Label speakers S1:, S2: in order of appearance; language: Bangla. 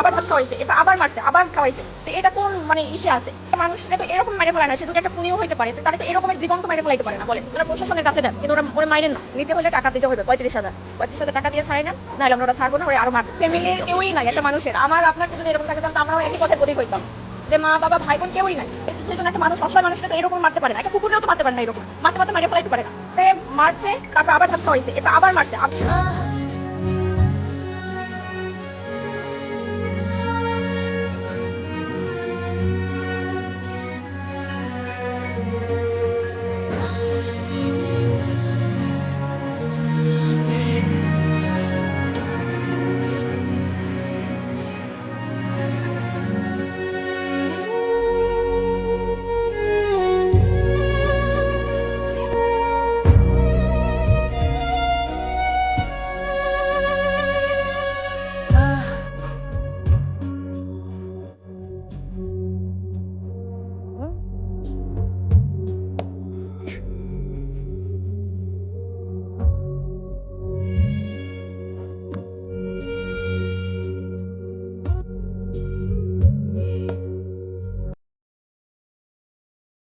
S1: আবার ভাত খাওয়াইছে, এরপর আবার মারছে, আবার খাওয়াইছে। তো এটা কোন মানে ইসে আছে? মানুষকে তো এরকম মাইরে ফেলা না, সে যদি একটা খুনিও হইতে পারে, তাহলে তো এরকমের জীবন তো মাইরে ফেলাইতে পারে না। বলেন, ওরা প্রশাসনের কাছে দেন, কিন্তু ওরা মাইরেন না। নিতে হলে টাকা দিতে হবে 35,000 টাকা দিয়ে ছাড়াই না, নাহলে আমরা ওরা ছাড়বো না, ওরা আরো মারবে। ফ্যামিলির কেউই নাই একটা মানুষের। আমার আপনার যদি এরকম থাকে, তাহলে আমরাও একই পথে প্রতীক হইতাম, যে মা বাবা ভাই বোন কেউই নাই। সেজন্য একটা মানুষ অসহায় মানুষকে তো এরকম মারতে পারে না, একটা কুকুরেও তো মারতে পারে না, এরকম মারতে মারতে মারে ফেলাইতে পারে না। মারছে, তারপর আবার ভাত খাওয়াইছে, এরপর আবার মারছে।